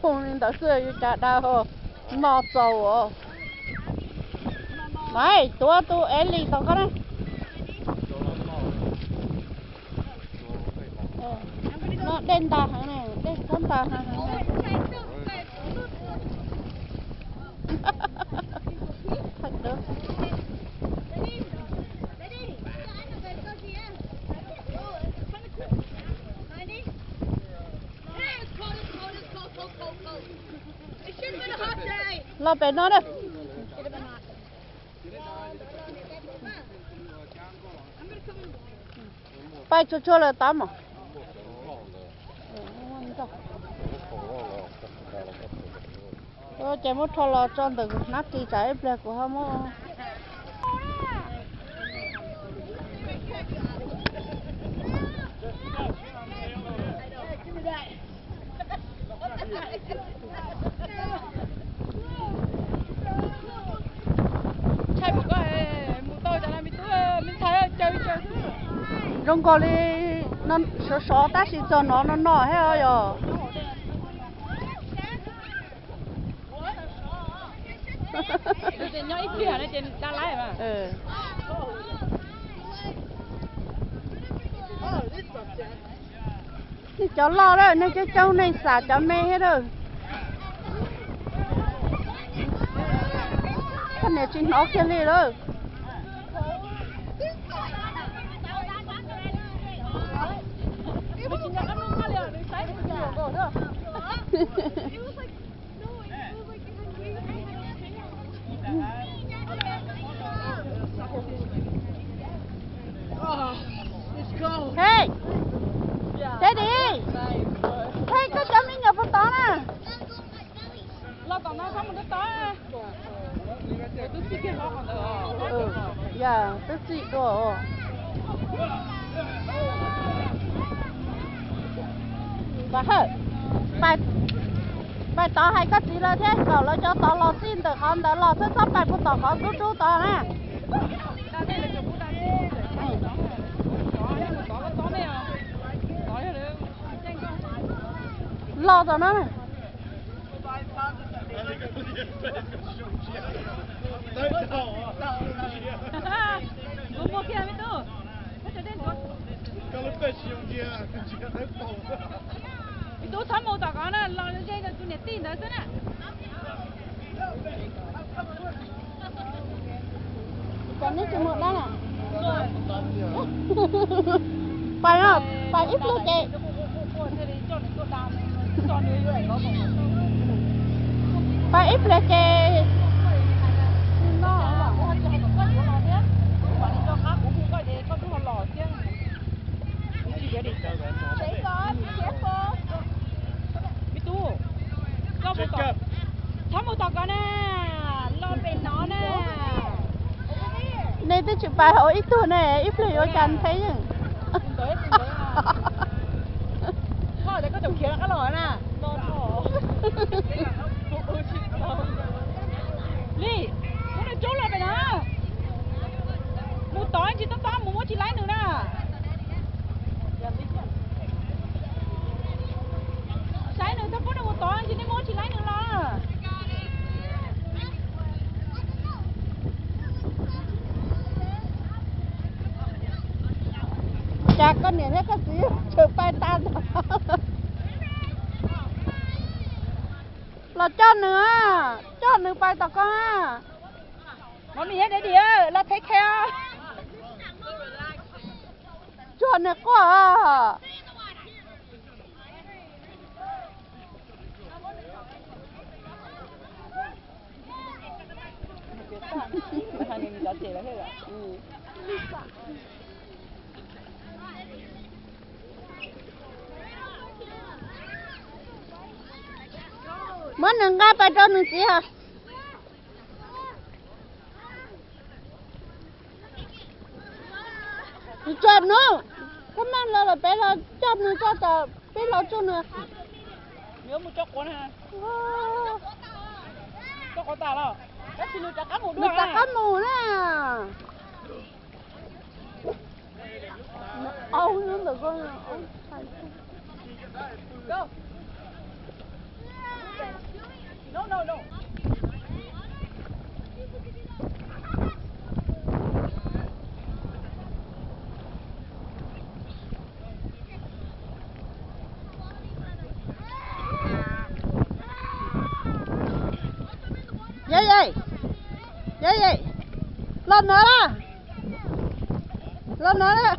hùng nên đã xưa như cả đau hồ mò sầu à mày tua ấy lì tao con đấy nó đen ta hàng này đen con ta hàng này thật được lo bé nó đây bay cho là tắm à chạy một thò lò tròn từ nát thì chạy bẹt của họ mua rong coi đi nó sọ ta chỉ cho nó hết rồi nhỏ ít kia này trên đa lái mà cháu lo rồi nên cái cháu này xả cháu mê hết rồi con này chỉ nó kia đi rồi Hey, Daddy, hey, có chấm đi nhập vào đó nè. Lo còn nó không một đó. Tôi xịt cái nó còn được. Dạ, tôi xịt rồi. Bà hơi, bài tỏ hay có gì là thế, cậu lo cho tỏ lo xin từ con tỏ lo sẽ sắp bài của tỏ con chú tỏ nè. Lo tỏ nó này. Cô mua kia mới tu. Tôi thắm một tỏ con nè, lo cho chơi cho tôi nhặt tin đó chứ nè. Còn nước chỉ một đó nè. Phải không? Phải ít lúc chị. Phải ít là chị. Thắm một tỏ con nè, lo về nó nè. Nên tôi chụp bài hỏi ít tuổi này, ít lời ôi chẳng thấy nhỉ. Thôi để có chồng kia là cái lỗi nè. Lý, nó này trốn lại mày nè. Một tối chị tao tao một chỉ lái nữa nè. Sáng nữa tao có được một tối chị nên một chỉ lái nữa là. Chả có niệm hết cái gì, chụp bài tan. Là cho nữa bài tao con á. Nó đi hết đấy đi, là take care. Cho nữa quá. Hai người đã chạy là hết rồi. Mất nâng ga bài cho nâng gì hả? Chọn nữa. Come on, là bé là chọn nữa cho tao. Bé là cho nữa. Nhớ một chốc con ha. Chốc con ta đó. Cái xin chặt cá mù nữa. Chặt cá mù nè. Âu nữa được con. Go. No, no, no. Vậy vậy. Vậy vậy. Lên nữa đó. Lên nữa đó.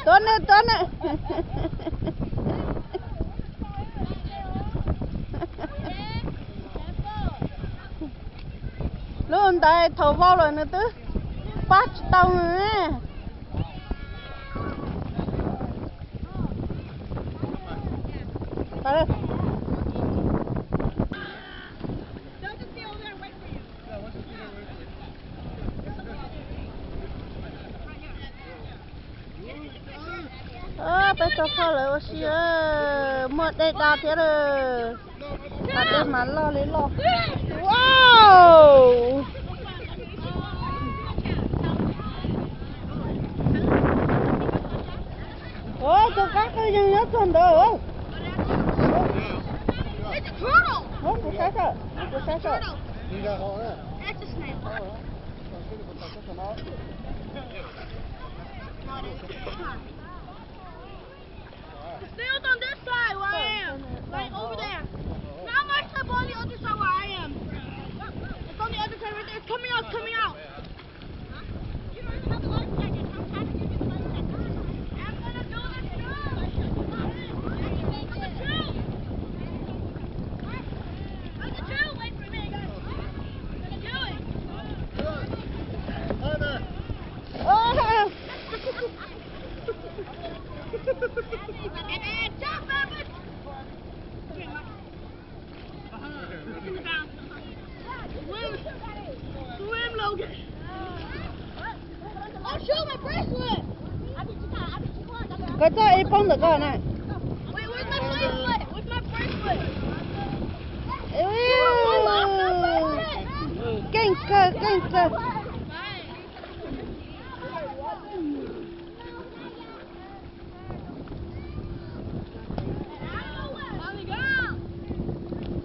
Tuấn ơi, Tuấn ơi. Luôn tại thầu vào rồi nữa tứ. Bắt tao nữa. Tới đây. Bây giờ phải lại xí một đây đa thế rồi, đa thế mà lo lấy lo. Wow. Ôi, tôi cắt cái gì nữa còn đâu. It's a turtle. Ôi, tôi cắt rồi, tôi cắt rồi. That's a snail. The snail's on this side where I am. Right over there. Now my step on the other side where I am. It's on the other side right there. It's coming out, it's coming out. You don't even have the life jacket. I'm trying to give you the life jacket. I'm gonna do this too. On the tree. On the tree. Wait for me, guys. I'm gonna do it. Oh. Jump, Evan! Swim, Logan! Oh, shoot, my bracelet! Cái tay bông được rồi này. Wait, where's my bracelet? Where's my bracelet? Kinh cơ, kinh cơ.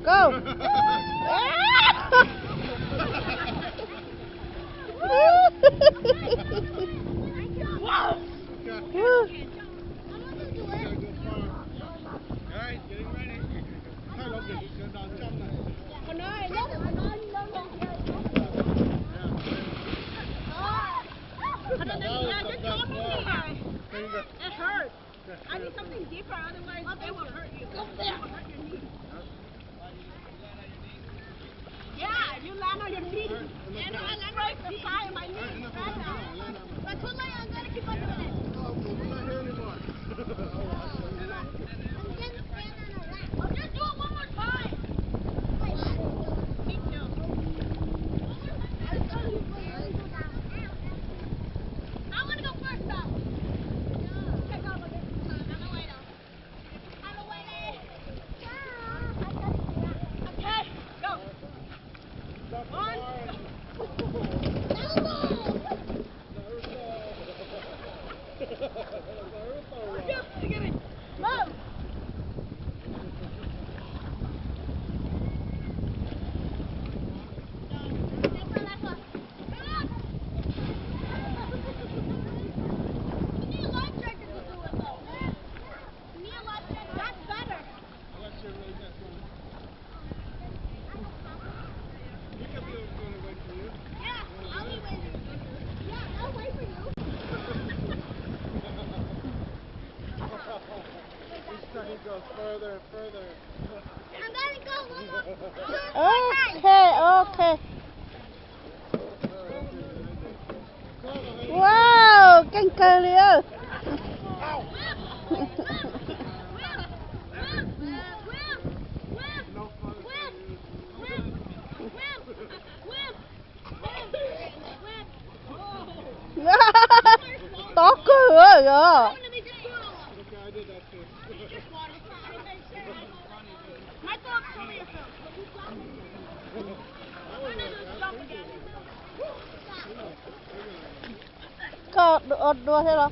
Go. It hurts. I need something deeper, otherwise it will hurt you. It will hurt your knee. Yeah, you land on your knee. And I land right beside my knee. But too late, I'm gonna keep on doing it. We're not here anymore. Just do it one more time. Me too. I'm gonna go first though. Okay, go, Logan. On the way though. On the way there. Okay, go. One. Give it. Move. He goes further and further. I'm gonna go one more. Okay, okay. Wow, kinh cơ liền. Tó cửa rồi. Okay, I did that too. My dog's coming to film. I'm gonna just jump again. Có đua thế đâu?